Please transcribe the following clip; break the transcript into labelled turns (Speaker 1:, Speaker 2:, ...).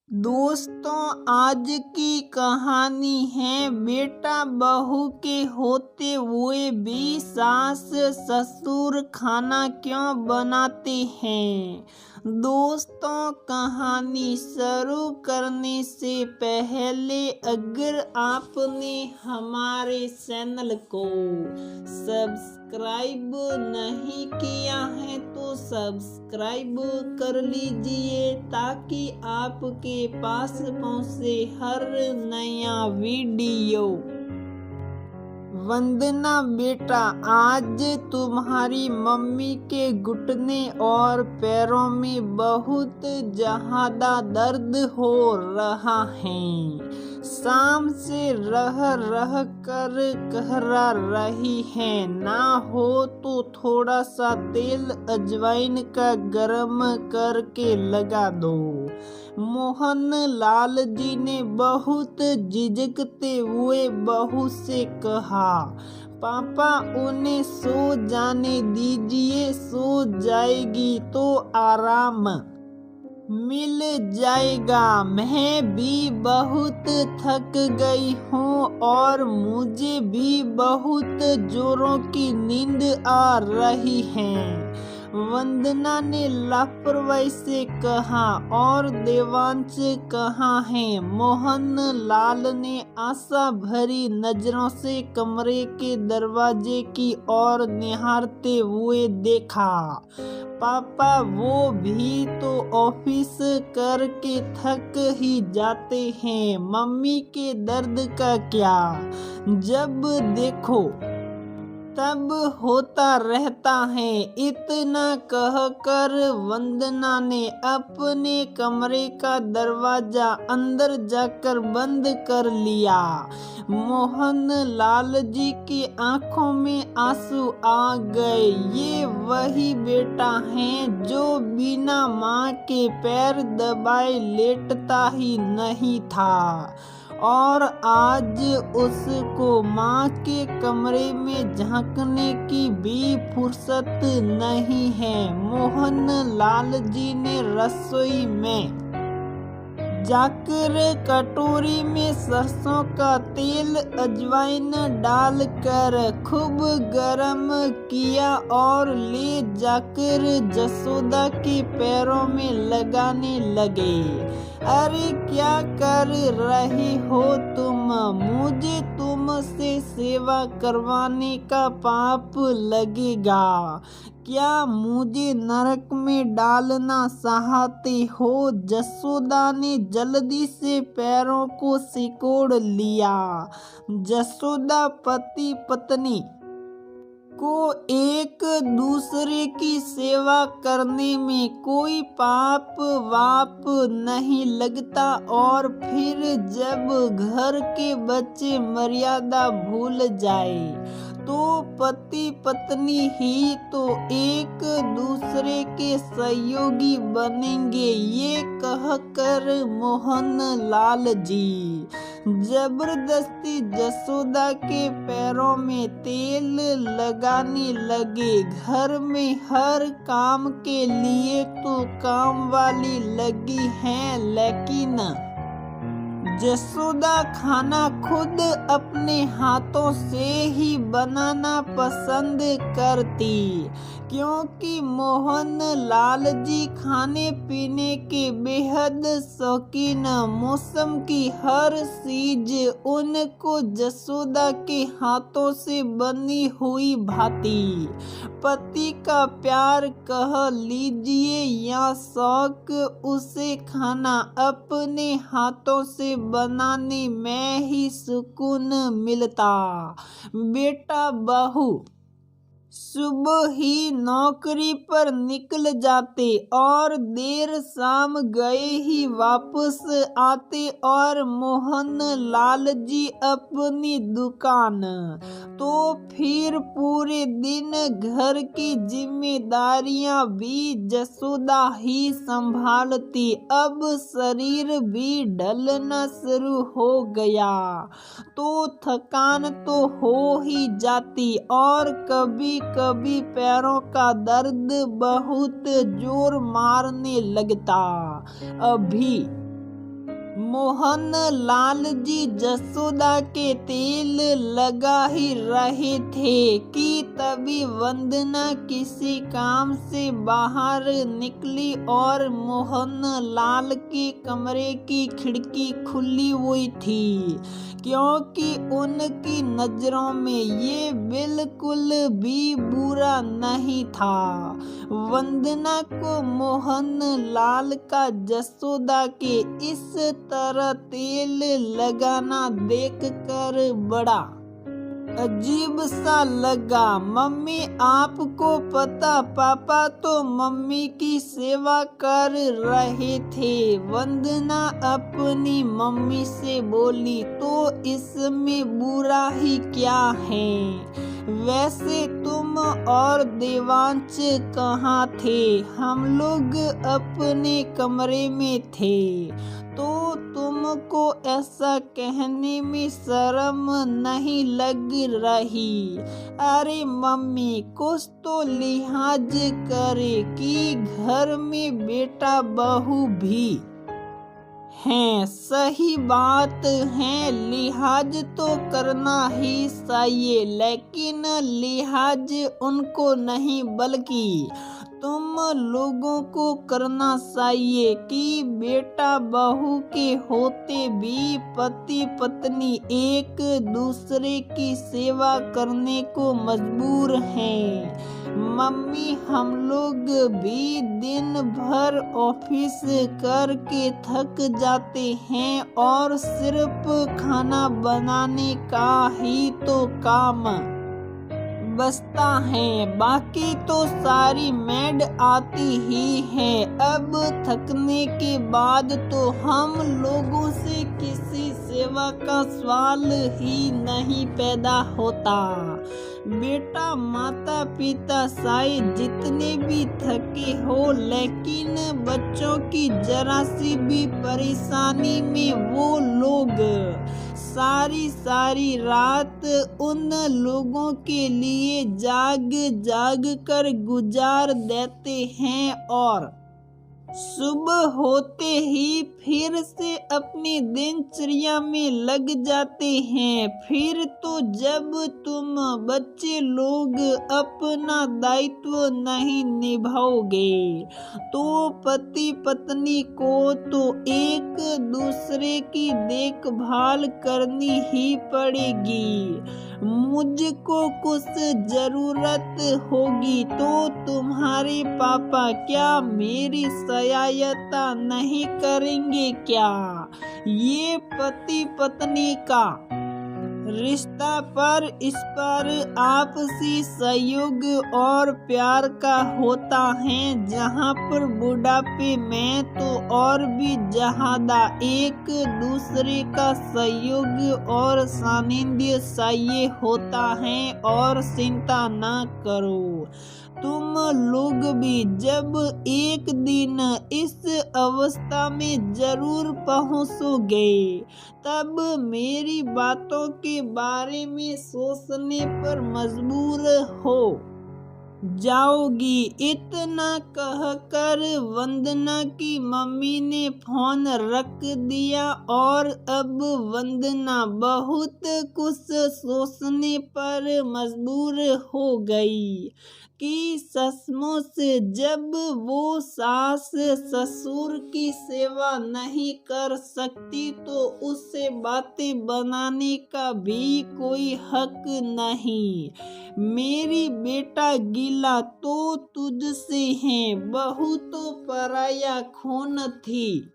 Speaker 1: दोस्तों, आज की कहानी है बेटा बहू के होते हुए भी सास ससुर खाना क्यों बनाते हैं। दोस्तों, कहानी शुरू करने से पहले अगर आपने हमारे चैनल को सब्सक्राइब नहीं किया है तो सब्सक्राइब कर लीजिए ताकि आपके पास पहुंचे हर नया वीडियो। वंदना बेटा, आज तुम्हारी मम्मी के घुटने और पैरों में बहुत ज्यादा दर्द हो रहा है। शाम से रह रह कर कहरा रही है। ना हो तो थोड़ा सा तेल अजवाइन का गरम करके लगा दो। मोहन लाल जी ने बहुत झिझकते हुए बहू से कहा, पापा उन्हें सो जाने दीजिए, सो जाएगी तो आराम मिल जाएगा। मैं भी बहुत थक गई हूँ और मुझे भी बहुत जोरों की नींद आ रही है। वंदना ने लापरवाही से कहा। और देवांश कहाँ है? मोहन लाल ने आशा भरी नजरों से कमरे के दरवाजे की ओर निहारते हुए देखा। पापा वो भी तो ऑफिस करके थक ही जाते हैं। मम्मी के दर्द का क्या, जब देखो तब होता रहता है। इतना कहकर वंदना ने अपने कमरे का दरवाजा अंदर जाकर बंद कर लिया। मोहन लाल जी की आंखों में आंसू आ गए। ये वही बेटा है जो बिना माँ के पैर दबाए लेटता ही नहीं था और आज उसको माँ के कमरे में झांकने की भी फुर्सत नहीं है। मोहन लाल जी ने रसोई में जाकर कटोरी में सरसों का तेल अजवाइन डालकर खूब गरम किया और ले जाकर जसोदा के पैरों में लगाने लगे। अरे क्या कर रही हो तुम? मुझे तुमसे सेवा करवाने का पाप लगेगा क्या? मुझे नरक में डालना चाहते हो? जसोदा ने जल्दी से पैरों को सिकोड़ लिया। जसोदा पति पत्नी को एक दूसरे की सेवा करने में कोई पाप वाप नहीं लगता और फिर जब घर के बच्चे मर्यादा भूल जाए तो पति पत्नी ही तो एक दूसरे के सहयोगी बनेंगे। ये कहकर मोहन लाल जी जबरदस्ती जसोदा के पैरों में तेल लगाने लगे। घर में हर काम के लिए तो काम वाली लगी है, लेकिन जसोदा खाना खुद अपने हाथों से ही बनाना पसंद करती, क्योंकि मोहन लाल जी खाने पीने के बेहद शौकीन। मौसम की हर चीज उनको जसोदा के हाथों से बनी हुई भाती पति का प्यार कह लीजिए या शौक, उसे खाना अपने हाथों से बनाने में ही सुकून मिलता। बेटा बहू सुबह ही नौकरी पर निकल जाते और देर शाम गए ही वापस आते और मोहन लाल जी अपनी दुकान। तो फिर पूरे दिन घर की जिम्मेदारियां भी जसोदा ही संभालती। अब शरीर भी ढलना शुरू हो गया तो थकान तो हो ही जाती और कभी कभी पैरों का दर्द बहुत जोर मारने लगता। अभी मोहन लाल जी जसोदा के तेल लगा ही रहे थे कि तभी वंदना किसी काम से बाहर निकली और मोहन लाल के कमरे की खिड़की खुली हुई थी, क्योंकि उनकी नजरों में ये बिल्कुल भी बुरा नहीं था। वंदना को मोहन लाल का जसोदा के इस तरह तेल लगाना देखकर बड़ा अजीब सा लगा। मम्मी, आपको पता, पापा तो मम्मी की सेवा कर रहे थे। वंदना अपनी मम्मी से बोली, तो इसमें बुरा ही क्या है? वैसे तुम और देवांश कहाँ थे? हम लोग अपने कमरे में थे। तो तुमको ऐसा कहने में शर्म नहीं लग रही? अरे मम्मी, कुछ तो लिहाज करे कि घर में बेटा बहू भी हैं। सही बात है, लिहाज तो करना ही चाहिए, लेकिन लिहाज उनको नहीं बल्कि तुम लोगों को करना चाहिए कि बेटा बहू के होते भी पति पत्नी एक दूसरे की सेवा करने को मजबूर हैं। मम्मी, हम लोग भी दिन भर ऑफिस करके थक जाते हैं और सिर्फ खाना बनाने का ही तो काम बचता है, बाकी तो सारी मेड आती ही है। अब थकने के बाद तो हम लोगों से किसी सेवा का सवाल ही नहीं पैदा होता। बेटा, माता पिता शायद जितने भी थके हो, लेकिन बच्चों की जरा सी भी परेशानी में वो लोग सारी रात उन लोगों के लिए जाग जाग कर गुजार देते हैं और सुबह होते ही फिर से अपनी दिनचर्या में लग जाते हैं। फिर तो जब तुम बच्चे लोग अपना दायित्व नहीं निभाओगे तो पति पत्नी को तो एक दूसरे की देखभाल करनी ही पड़ेगी। मुझको कुछ जरूरत होगी तो तुम्हारे पापा क्या मेरी सहायता नहीं करेंगे क्या? ये पति पत्नी का रिश्ता पर इस पर आपसी सहयोग और प्यार का होता है, जहाँ पर बुढ़ापे में तो और भी ज्यादा एक दूसरे का सहयोग और सानिध्य चाहिए होता है। और चिंता न करो, तुम लोग भी जब एक दिन इस अवस्था में जरूर पहुंचोगे, तब मेरी बातों के बारे में सोचने पर मजबूर हो जाओगी। इतना कहकर वंदना की मम्मी ने फोन रख दिया और अब वंदना बहुत कुछ सोचने पर मजबूर हो गई कि सचमुच जब वो सास ससुर की सेवा नहीं कर सकती तो उससे बातें बनाने का भी कोई हक नहीं। मेरी बेटा गिला तो तुझसे है, बहू तो पराया खून थी।